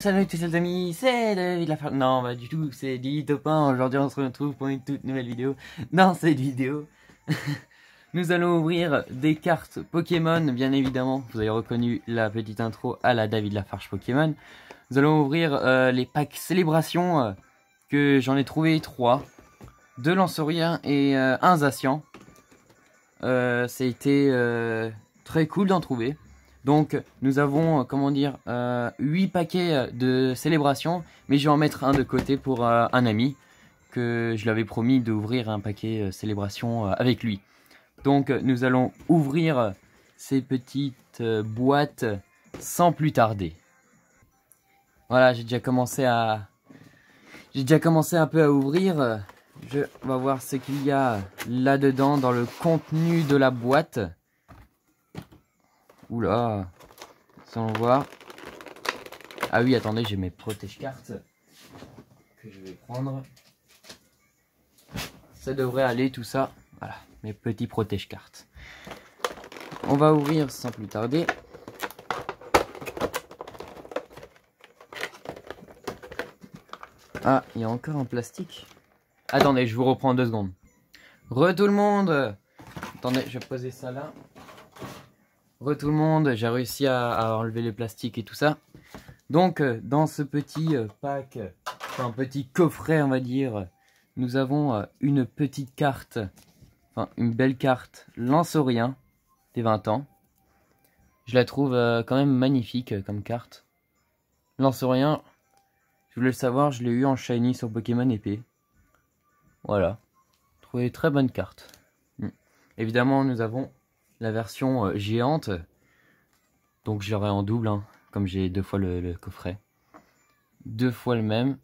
Salut tous les amis, c'est David Lafarge. Non, bah du tout, c'est Lily Topin. Aujourd'hui, on se retrouve pour une toute nouvelle vidéo. Dans cette vidéo, nous allons ouvrir des cartes Pokémon, bien évidemment. Vous avez reconnu la petite intro à la David Lafarge Pokémon. Nous allons ouvrir les packs Célébration, que j'en ai trouvé 3. 2 Lanceurien et un Zacian. Ça a été très cool d'en trouver. Donc nous avons, comment dire, 8 paquets de Célébration, mais je vais en mettre un de côté pour un ami, que je lui avais promis d'ouvrir un paquet Célébration avec lui. Donc nous allons ouvrir ces petites boîtes sans plus tarder. Voilà, j'ai déjà commencé un peu à ouvrir. On va voir ce qu'il y a là-dedans dans le contenu de la boîte. Oula, sans voir. Ah oui, attendez, j'ai mes protège-cartes que je vais prendre. Ça devrait aller tout ça. Voilà, mes petits protège-cartes. On va ouvrir sans plus tarder. Ah, il y a encore un plastique. Attendez, je vous reprends 2 secondes. Tout le monde. Attendez, je vais poser ça là. Tout le monde, j'ai réussi à enlever les plastiques et tout ça. Donc, dans ce petit pack, enfin petit coffret, on va dire, nous avons une petite carte, enfin une belle carte Lanceurien des 20 ans. Je la trouve quand même magnifique comme carte. Lanceurien, je voulais le savoir, je l'ai eu en shiny sur Pokémon épée. Voilà, trouvé très bonne carte. Évidemment, nous avons la version géante, donc je l'aurai en double, hein, comme j'ai 2 fois le coffret. 2 fois le même,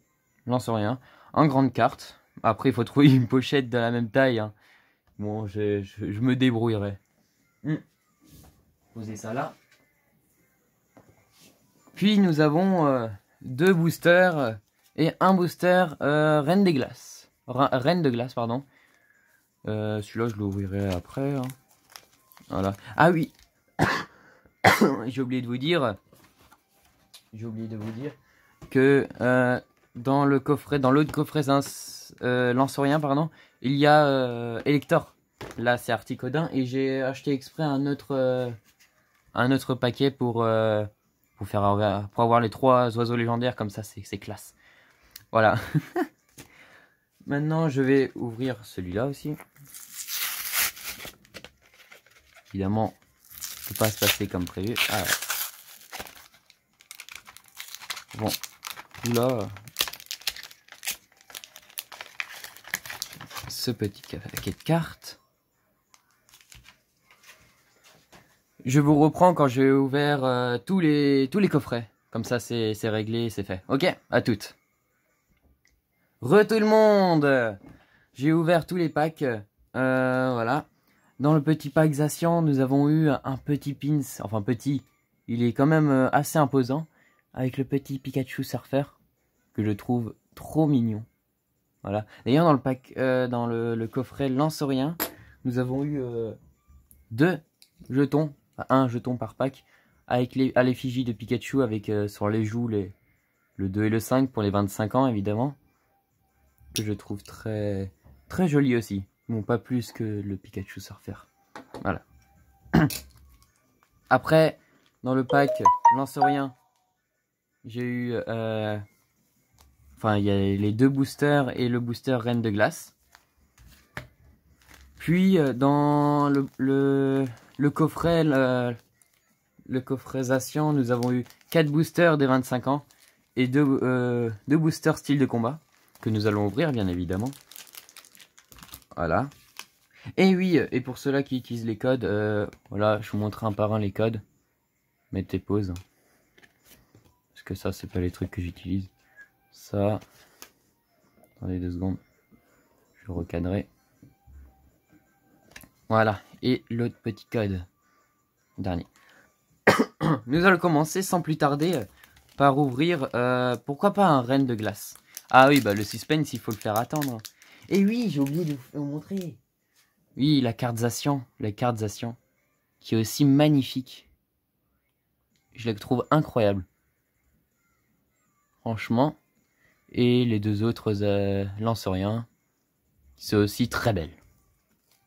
Lanceurien, en grande carte. Après, il faut trouver une pochette de la même taille. Hein. Bon, je me débrouillerai. Poser ça là. Puis nous avons 2 boosters et un booster Reine des Glaces. Reine de Glace, pardon. Celui-là, je l'ouvrirai après. Hein. Voilà. Ah oui, j'ai oublié de vous dire que dans le coffret, dans l'autre coffret Lanceurien, pardon, il y a Elector. Là, c'est Articodin et j'ai acheté exprès un autre paquet pour avoir les 3 oiseaux légendaires, comme ça, c'est classe. Voilà. Maintenant, je vais ouvrir celui-là aussi. Évidemment, ça ne peut pas se passer comme prévu. Ah ouais. Bon, là, ce petit paquet de cartes. Je vous reprends quand j'ai ouvert tous les coffrets. Comme ça, c'est réglé, c'est fait. Ok, à toutes. Tout le monde. J'ai ouvert tous les packs. Voilà. Dans le petit pack Zacian, nous avons eu un petit pins. Enfin, petit. Il est quand même assez imposant. Avec le petit Pikachu Surfer. Que je trouve trop mignon. Voilà. D'ailleurs, dans le pack, dans le coffret Lanceurien, nous avons eu 2 jetons. Enfin, 1 jeton par pack. Avec à l'effigie de Pikachu. Avec sur les joues le 2 et le 5 pour les 25 ans, évidemment. Que je trouve très joli aussi. Bon, pas plus que le Pikachu Surfer. Voilà. Après, dans le pack Lanceurien, j'ai eu... enfin, il y a les 2 boosters et le booster Reine de Glace. Puis, dans le coffret... le coffret Zacian, nous avons eu 4 boosters des 25 ans. Et 2 boosters style de combat. Que nous allons ouvrir, bien évidemment. Voilà. Et oui, et pour ceux-là qui utilisent les codes, voilà, je vous montre un par un les codes. Mettez pause. Parce que ça, c'est pas les trucs que j'utilise. Ça. Attendez 2 secondes. Je vais recadrer. Voilà. Et l'autre petit code. Dernier. Nous allons commencer sans plus tarder par ouvrir, pourquoi pas un Reine de Glace. Ah oui, bah le suspense, il faut le faire attendre. Et oui, j'ai oublié de vous montrer. Oui, la carte Zacian, qui est aussi magnifique. Je la trouve incroyable. franchement. Et les deux autres Lanceriens, c'est aussi très belle.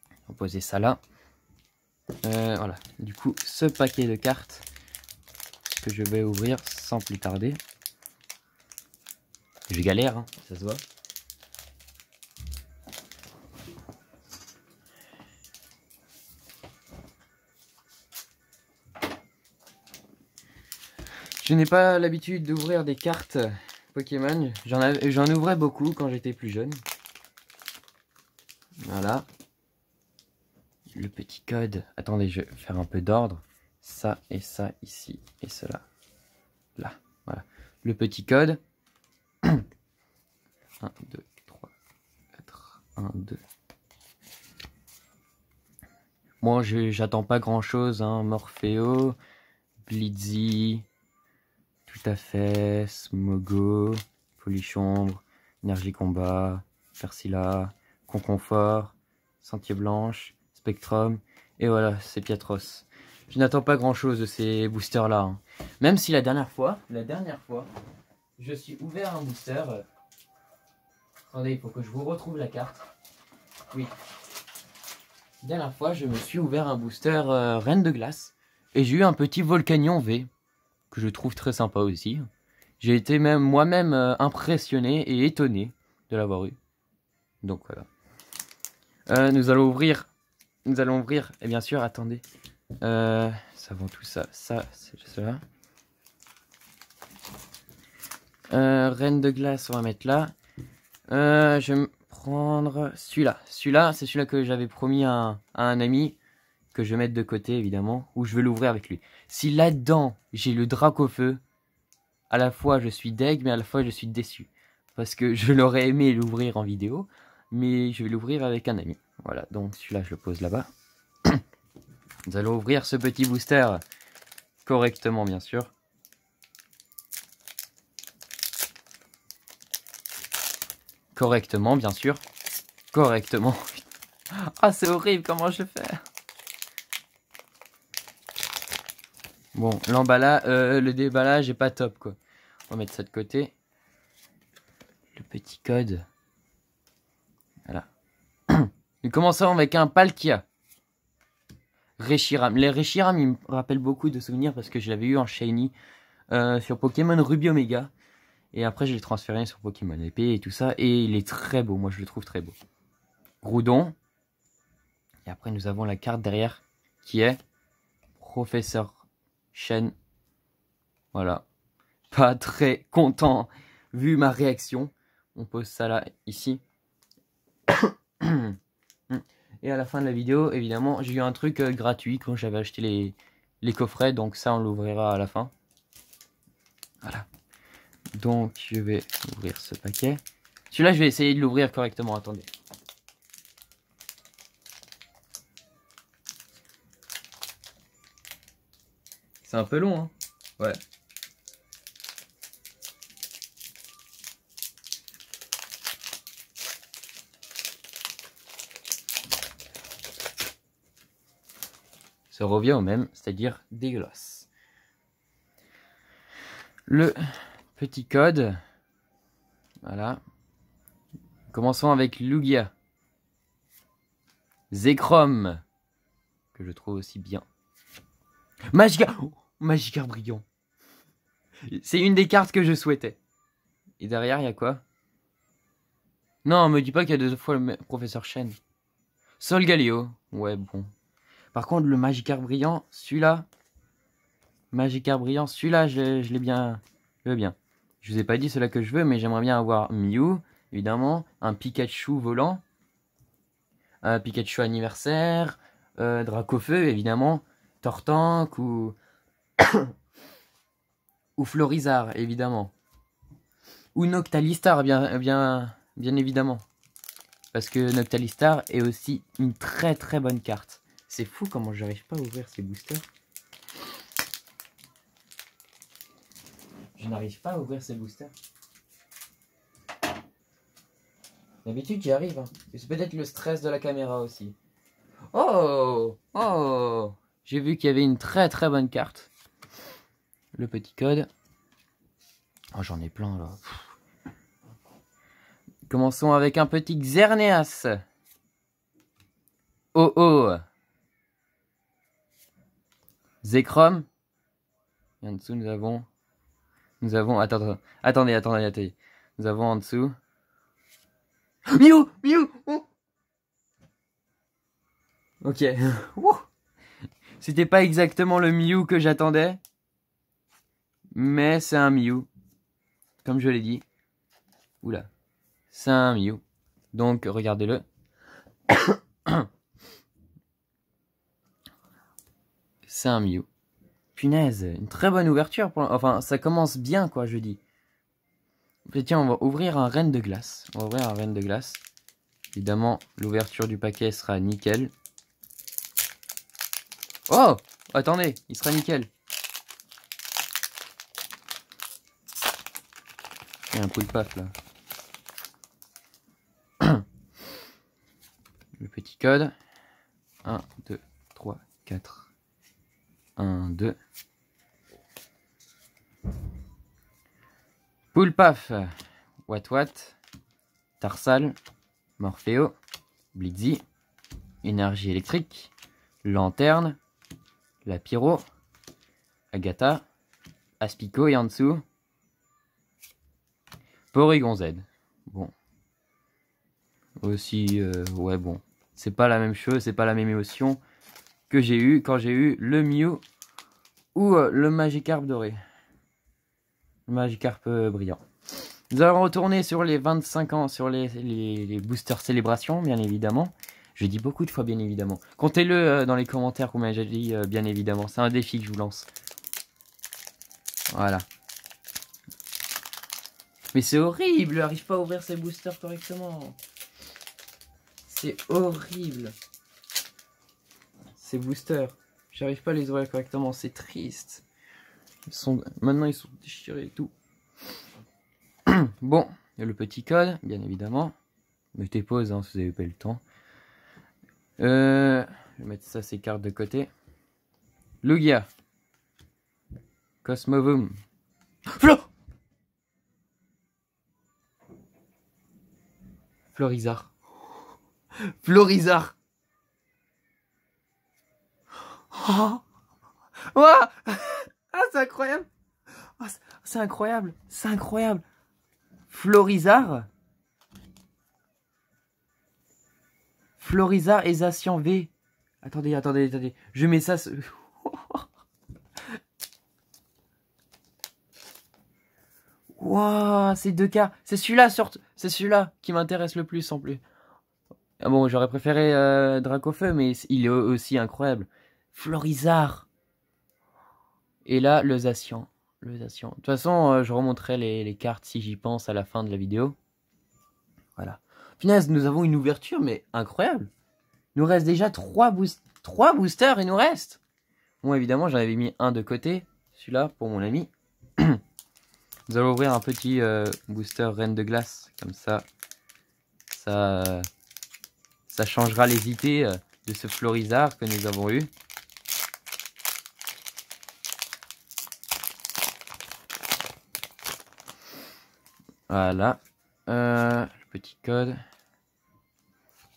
On va poser ça là. Voilà, du coup, ce paquet de cartes que je vais ouvrir sans plus tarder. Je galère, hein, ça se voit. Je n'ai pas l'habitude d'ouvrir des cartes Pokémon. J'en ouvrais beaucoup quand j'étais plus jeune. Voilà. Le petit code. Attendez, je vais faire un peu d'ordre. Ça et ça ici et cela. Là. Voilà. Le petit code. 1, 2, 3, 4. 1, 2. Moi, j'attends pas grand chose. Hein. Morpheo. Blitzy. Tout à fait. Smogo. Folichombre. Énergie combat. Persilla. Conconfort. Sentier blanche. Spectrum. Et voilà, c'est Piatros. Je n'attends pas grand chose de ces boosters là. Hein. Même si la dernière fois, je suis ouvert un booster. Attendez, il faut que je vous retrouve la carte. Oui. La dernière fois, je me suis ouvert un booster Reine de Glace. Et j'ai eu un petit Volcanion V. Que je trouve très sympa aussi. J'ai été même moi-même impressionné et étonné de l'avoir eu. Donc voilà. Nous allons ouvrir, et bien sûr, attendez. Savons tout ça, ça, c'est cela. Reine de glace, on va mettre là. Je vais me prendre celui-là. Celui-là, c'est celui-là que j'avais promis à un ami. Que je vais mettre de côté, évidemment. Ou je vais l'ouvrir avec lui. Si là-dedans, j'ai le Dracofeu, à la fois je suis deg, mais à la fois je suis déçu. Parce que je l'aurais aimé l'ouvrir en vidéo. Mais je vais l'ouvrir avec un ami. Voilà, donc celui-là, je le pose là-bas. Nous allons ouvrir ce petit booster correctement, bien sûr. Correctement, bien sûr. Correctement. Ah, c'est horrible, comment je fais? Bon, l'emballage, le déballage est pas top, quoi. On va mettre ça de côté. Le petit code. Voilà. Nous commençons avec un Palkia. Reshiram. Les Reshiram, ils me rappellent beaucoup de souvenirs parce que je l'avais eu en Shiny sur Pokémon Ruby Omega. Et après, je l'ai transféré sur Pokémon épée et tout ça. Et il est très beau. Moi, je le trouve très beau. Groudon. Et après, nous avons la carte derrière qui est Professeur Chen. Voilà. Pas très content vu ma réaction. On pose ça là, ici. Et à la fin de la vidéo, évidemment, j'ai eu un truc gratuit quand j'avais acheté les coffrets. Donc ça, on l'ouvrira à la fin. Voilà. Donc, je vais ouvrir ce paquet. Celui-là, je vais essayer de l'ouvrir correctement. Attendez. C'est un peu long, hein? Ouais. Ça revient au même, c'est-à-dire dégueulasse. Le petit code. Voilà. Commençons avec Lugia. Zekrom. Que je trouve aussi bien. Magikarp. Oh, Magikarp brillant. C'est une des cartes que je souhaitais. Et derrière, il y a quoi? Non, me dis pas qu'il y a deux fois le professeur Chen. Solgaleo. Ouais, bon. Par contre, le Magikarp brillant, celui-là. Magikarp brillant, celui-là, je l'ai bien. Je veux bien. Je vous ai pas dit cela que je veux, mais j'aimerais bien avoir Mew, évidemment. Un Pikachu volant. Un Pikachu anniversaire. Dracofeu, évidemment. Tortank ou. ou Florizard, évidemment. Ou Noctalistar, bien évidemment. Parce que Noctalistar est aussi une très très bonne carte. C'est fou comment j'arrive pas à ouvrir ces boosters. Je n'arrive pas à ouvrir ces boosters. D'habitude j'y arrive. Hein. C'est peut-être le stress de la caméra aussi. Oh! Oh! J'ai vu qu'il y avait une très très bonne carte. Le petit code. Oh, j'en ai plein là. Commençons avec un petit Xerneas. Oh oh. Zekrom. Et en dessous, nous avons... Attendez. Nous avons en dessous... Mew. Oh. Ok. C'était pas exactement le Mew que j'attendais. Mais c'est un Mew. Comme je l'ai dit. Oula. C'est un Mew. Donc, regardez-le. C'est un Mew. Punaise, une très bonne ouverture. Enfin, ça commence bien, quoi, je dis. Et tiens, on va ouvrir un Reine de glace. Évidemment, l'ouverture du paquet sera nickel. Oh! Attendez, il sera nickel. Il y a un coup de paf, là. Le petit code. 1, 2, 3, 4. 1, 2. Poulpaf, Wat, Tarsal, Morpheo, Blitzy, Énergie électrique, Lanterne, la Pyro, Agatha, Aspico et en dessous, Porygon Z. Bon. Aussi, ouais bon. C'est pas la même chose, c'est pas la même émotion que j'ai eu quand j'ai eu le Mew ou le Magikarp doré. Magikarp brillant. Nous allons retourner sur les 25 ans, sur les boosters célébration, bien évidemment. Je dis beaucoup de fois bien évidemment. Comptez-le dans les commentaires combien j'ai dit bien évidemment. C'est un défi que je vous lance. Voilà. Mais c'est horrible, j'arrive pas à ouvrir ces boosters correctement. C'est horrible. Ces boosters, j'arrive pas à les ouvrir correctement, c'est triste. Maintenant ils sont déchirés et tout. Bon, il y a le petit code, bien évidemment. Mettez pause hein, si vous n'avez pas eu le temps. Je vais mettre ça, ces cartes de côté. Lugia. Cosmovoom. Florizard. Florizard. Oh. Oh. Ah, c'est incroyable. Oh, c'est incroyable. C'est incroyable. Florizard. Florizard et Zacian V. Attendez. Je mets ça... Waouh, ces deux cas. C'est celui-là qui m'intéresse le plus en plus. Ah bon, j'aurais préféré Dracofeu, mais il est aussi incroyable. Florizard. Et là, le Zacian. De toute façon, je remonterai les cartes si j'y pense à la fin de la vidéo. Voilà. Punaise, nous avons une ouverture, mais incroyable. Il nous reste déjà 3 boosters, il nous reste. Bon, évidemment, j'en avais mis un de côté. Celui-là, pour mon ami. Nous allons ouvrir un petit booster Reine de glace. Comme ça. Ça changera les idées de ce Florizard que nous avons eu. Voilà. Le petit code.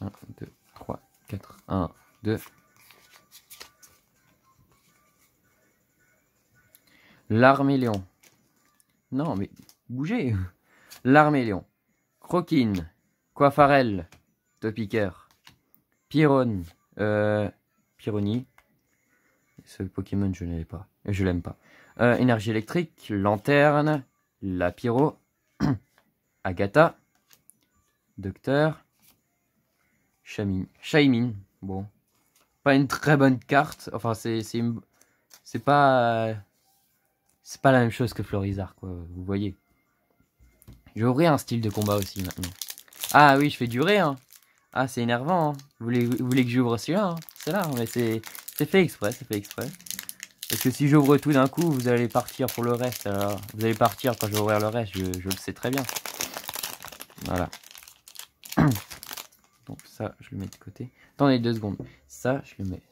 1, 2, 3, 4. 1, 2. L'Arméléon. Non, mais bougez. L'Arméléon. Croquine. Coiffarel. Topiqueur. Pyrone. Pyroni. Ce Pokémon, je ne l'ai pas. Je l'aime pas. Énergie électrique. Lanterne. La Pyro. Agatha. Docteur. Shaymin. Bon. Pas une très bonne carte. Enfin, c'est pas... c'est pas la même chose que Florizard, quoi. Vous voyez. Je vais ouvrir un style de combat aussi, maintenant. Ah oui, je fais durer, hein. Ah, c'est énervant, hein. Vous voulez que j'ouvre celui-là, hein. C'est là, mais c'est fait exprès, Parce que si j'ouvre tout d'un coup, vous allez partir pour le reste. Alors, vous allez partir quand je vais ouvrir le reste, je le sais très bien. Voilà. Donc ça, je le mets de côté. Attendez 2 secondes. Ça, je le mets.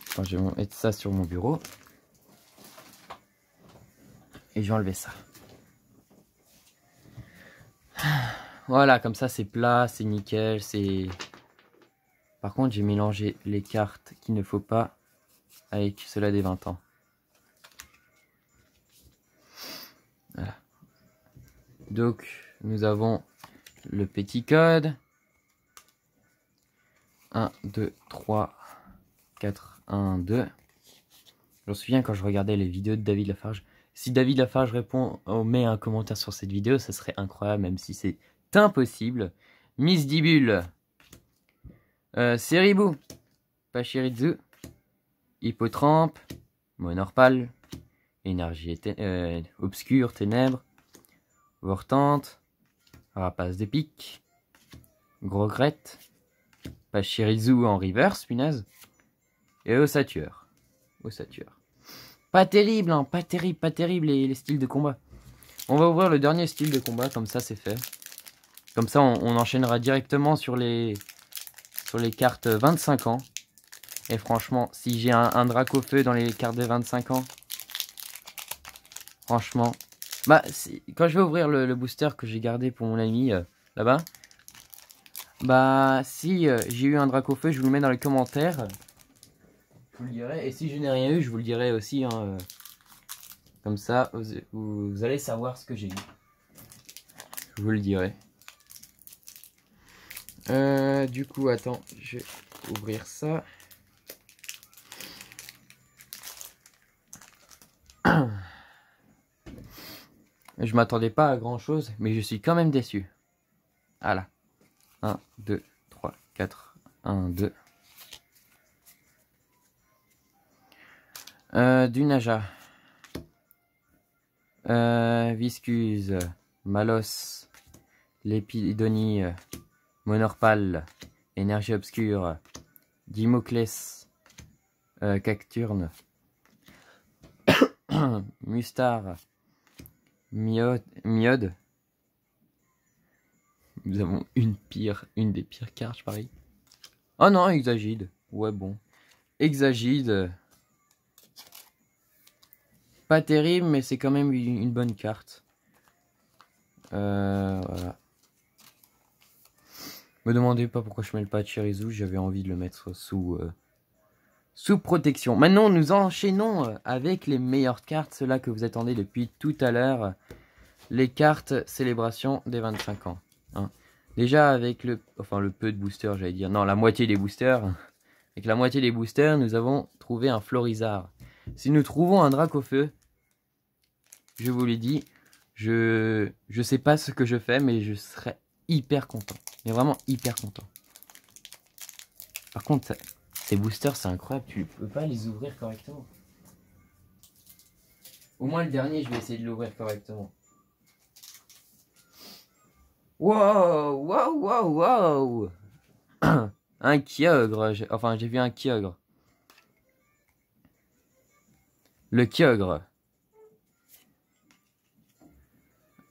Enfin, je vais mettre ça sur mon bureau. Et je vais enlever ça. Voilà, comme ça c'est plat, c'est nickel, c'est... Par contre, j'ai mélangé les cartes qu'il ne faut pas avec ceux-là des 20 ans. Voilà. Donc, nous avons le petit code. 1, 2, 3, 4, 1, 2. Je me souviens quand je regardais les vidéos de David Lafarge. Si David Lafarge répond ou met un commentaire sur cette vidéo, ça serait incroyable, même si c'est impossible. Miss Dibule. Seribou. Pachirizu. Hippotrampe. Monorpal. Énergie obscure, ténèbres. Vortante. Rapace des pics. Grogrette. Pachirizu en reverse, punaise. Et Ossature. Ossature. Pas terrible, hein, pas terrible les styles de combat. On va ouvrir le dernier style de combat, comme ça c'est fait. Comme ça on enchaînera directement sur les cartes 25 ans. Et franchement, si j'ai un Dracofeu dans les cartes des 25 ans, franchement... Bah, quand je vais ouvrir le booster que j'ai gardé pour mon ami là-bas, bah, si j'ai eu un Dracofeu, je vous le mets dans les commentaires. Je vous le dirai. Et si je n'ai rien eu, je vous le dirai aussi. Hein, comme ça, vous allez savoir ce que j'ai eu. Je vous le dirai. Du coup, attends, je vais ouvrir ça. Je m'attendais pas à grand chose, mais je suis quand même déçu. Voilà. 1, 2, 3, 4, 1, 2. Du Naja. Viscuse. Malos. Lépidonie. Monorpal. Énergie obscure. Dimoclès. Cacturne. Mustar. Myode. Nous avons une des pires cartes, pareil. Oh non, Exagide. Ouais, bon. Exagide. Pas terrible, mais c'est quand même une bonne carte. Voilà. Me demandez pas pourquoi je mets le Pachirizu, j'avais envie de le mettre sous protection. Maintenant, nous enchaînons avec les meilleures cartes, ceux-là que vous attendez depuis tout à l'heure. Les cartes célébration des 25 ans. Hein. Déjà, avec le peu de boosters, j'allais dire. Non, la moitié des boosters. Avec la moitié des boosters, nous avons trouvé un Florizard. Si nous trouvons un Dracofeu, je vous l'ai dit, je sais pas ce que je fais, mais je serais hyper content. Mais vraiment hyper content. Par contre, ces boosters, c'est incroyable. Tu peux pas les ouvrir correctement. Au moins le dernier, je vais essayer de l'ouvrir correctement. Wow, wow, wow, wow. Un Kyogre. Enfin, j'ai vu un Kyogre. Le Kyogre.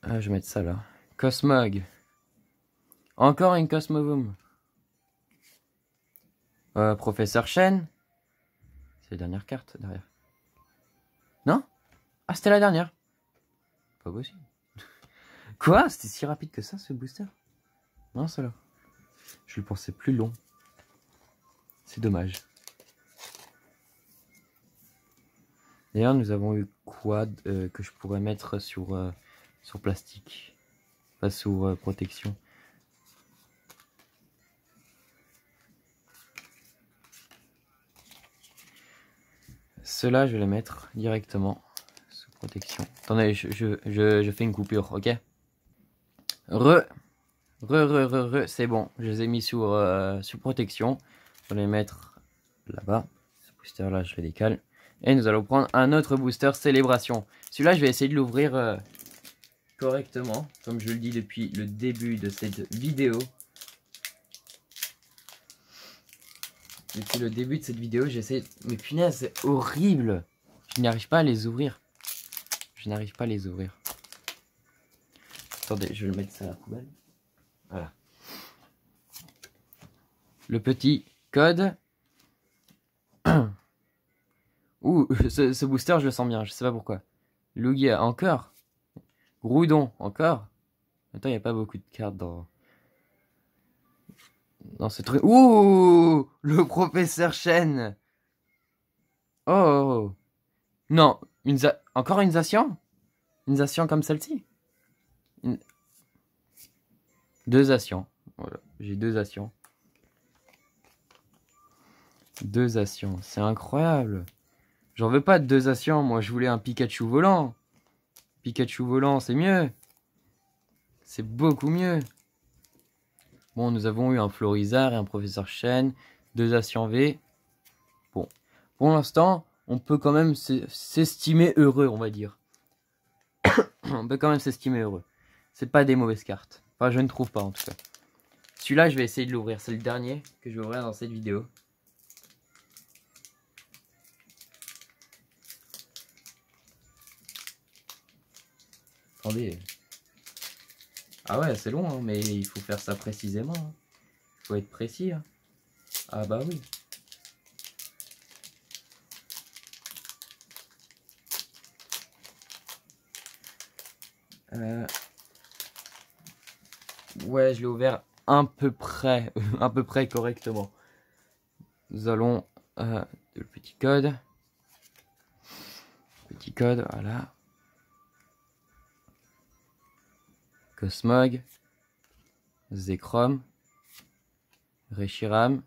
Ah, je vais mettre ça là. Cosmog. Encore une Cosmovoom. Professeur Chen. C'est la dernière carte derrière. Non? Ah, c'était la dernière. Pas possible. Quoi? C'était si rapide que ça, ce booster? Non, ça là. Je le pensais plus long. C'est dommage. D'ailleurs, nous avons eu quoi que je pourrais mettre sur plastique. Pas sur protection. Ceux-là, je vais les mettre directement sous protection. Attendez, je fais une coupure, ok? C'est bon. Je les ai mis sous protection. On va les mettre là-bas. Ce booster-là, je le décale. Et nous allons prendre un autre booster célébration. Celui-là, je vais essayer de l'ouvrir correctement, comme je le dis depuis le début de cette vidéo. Depuis le début de cette vidéo, j'essaie... Mais punaise, c'est horrible. Je n'arrive pas à les ouvrir. Je n'arrive pas à les ouvrir. Attendez, je vais le mettre ça à la poubelle. Voilà. Le petit code. Ouh, ce booster, je le sens bien. Je sais pas pourquoi. Lugia, encore. Groudon, encore. Attends, il n'y a pas beaucoup de cartes dans ce truc. Ouh, le professeur Chen. Oh. Non, encore une Zacian? Une Zacian comme celle-ci? Deux Zacians. Voilà, j'ai deux Zacians. Deux Zacians, c'est incroyable. J'en veux pas de deux Zacians, moi je voulais un Pikachu volant. Pikachu volant, c'est mieux. C'est beaucoup mieux. Bon, nous avons eu un Florizard et un Professeur Chen, deux Zacian V. Bon, pour l'instant, on peut quand même s'estimer heureux, on va dire. On peut quand même s'estimer heureux. C'est pas des mauvaises cartes. Enfin, je ne trouve pas en tout cas. Celui-là, je vais essayer de l'ouvrir. C'est le dernier que je vais ouvrir dans cette vidéo. Attendez. Ah ouais, c'est long, hein, mais il faut faire ça précisément. Il faut être précis. Hein. Ah bah oui. Ouais, je l'ai ouvert à peu près correctement. Nous allons le petit code. Petit code, voilà. Cosmog, Zekrom, Reshiram.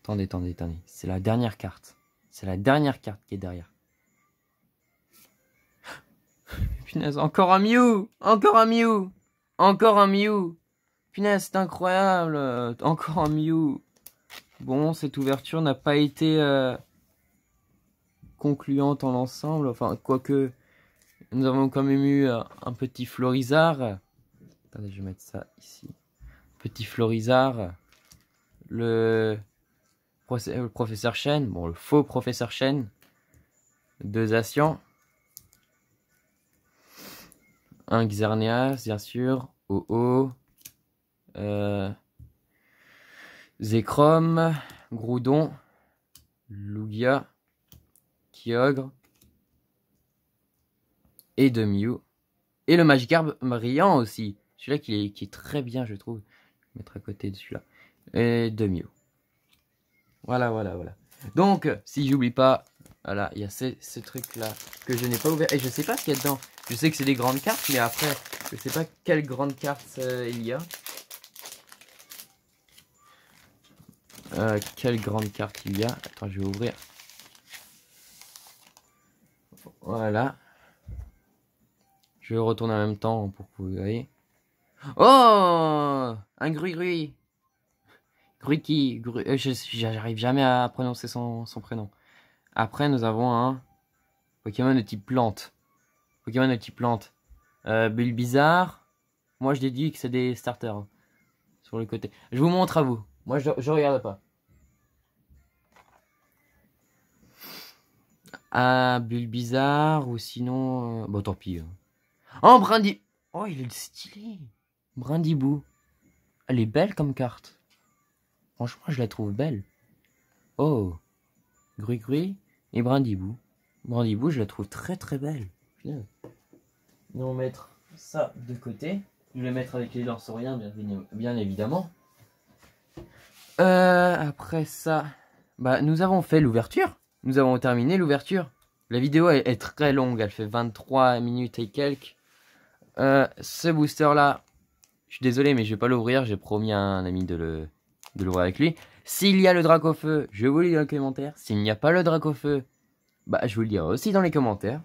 Attendez. C'est la dernière carte. C'est la dernière carte qui est derrière. Punaise, encore un Mew! Encore un Mew! Encore un Mew! Punaise, c'est incroyable! Encore un Mew! Bon, cette ouverture n'a pas été concluante en l'ensemble. Enfin, quoique, nous avons quand même eu un petit Florizard. Attendez, je vais mettre ça ici. Petit Florizard. Le professeur Chen. Bon, le faux professeur Chen. Deux Zacian. Un Xerneas, bien sûr. Oh. Zekrom. Groudon. Lugia. Kyogre. Et de Mew. Et le Magikarp brillant aussi. Celui-là qui est très bien, je trouve. Je vais mettre à côté de celui-là. Et de Mew. Voilà. Donc, si j'oublie pas, voilà, il y a ce truc-là que je n'ai pas ouvert. Et je sais pas ce qu'il y a dedans. Je sais que c'est des grandes cartes, mais après, je sais pas quelle grande carte il y a. Quelle grande carte il y a. Attends, je vais ouvrir. Voilà. Je vais retourner en même temps pour que vous voyez. Oh, un Grui. Gruiki. J'arrive jamais à prononcer son prénom. Après, nous avons un Pokémon de type plante. Bulbizarre. Moi, je déduis que c'est des starters. Hein, sur le côté. Je vous montre à vous. Moi, je regarde pas. Ah, Bulbizarre ou sinon... Bon, tant pis. Oh, Brindibou. Oh, il est stylé. Brindibou. Elle est belle comme carte. Franchement, je la trouve belle. Oh. Grui et Brindibou. Brindibou, je la trouve très belle. Nous allons mettre ça de côté. Je vais le mettre avec les lanceriens, bien évidemment. Après ça, bah, nous avons fait l'ouverture. Nous avons terminé l'ouverture. La vidéo est très longue, elle fait 23 minutes et quelques. Ce booster là, je suis désolé mais je vais pas l'ouvrir, j'ai promis à un ami de l'ouvrir avec lui. S'il y a le Dracofeu, je vous le dis dans les commentaires. S'il n'y a pas le Dracofeu, bah je vous le dirai aussi dans les commentaires.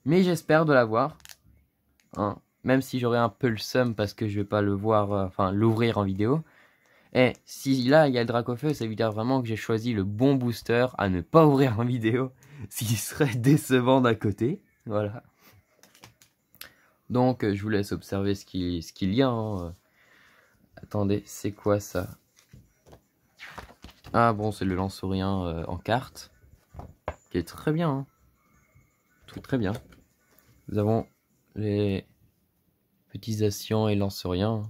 Mais j'espère de l'avoir. Hein, même si j'aurai un peu le seum parce que je vais pas le voir, enfin l'ouvrir en vidéo. Et si là il y a le Dracofeu, ça veut dire vraiment que j'ai choisi le bon booster à ne pas ouvrir en vidéo. Ce qui serait décevant d'un côté. Voilà. Donc je vous laisse observer ce qu'il y a. Hein. Attendez, c'est quoi ça? Ah bon, c'est le Lanceurien en carte. Qui est très bien. Hein. Très bien. Nous avons les petits Zacian et Lanceurien.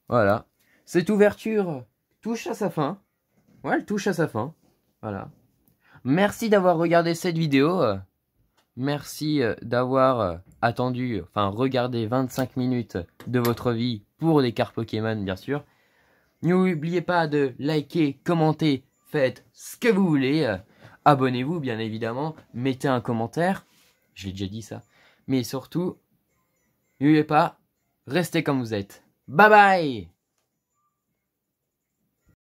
Voilà. Cette ouverture touche à sa fin. Ouais, elle touche à sa fin. Voilà. Merci d'avoir regardé cette vidéo. Merci d'avoir attendu, enfin regardé 25 minutes de votre vie pour des cartes Pokémon, bien sûr. N'oubliez pas de liker, commenter, faites ce que vous voulez. Abonnez-vous, bien évidemment. Mettez un commentaire. Je l'ai déjà dit ça. Mais surtout, n'oubliez pas, restez comme vous êtes. Bye bye!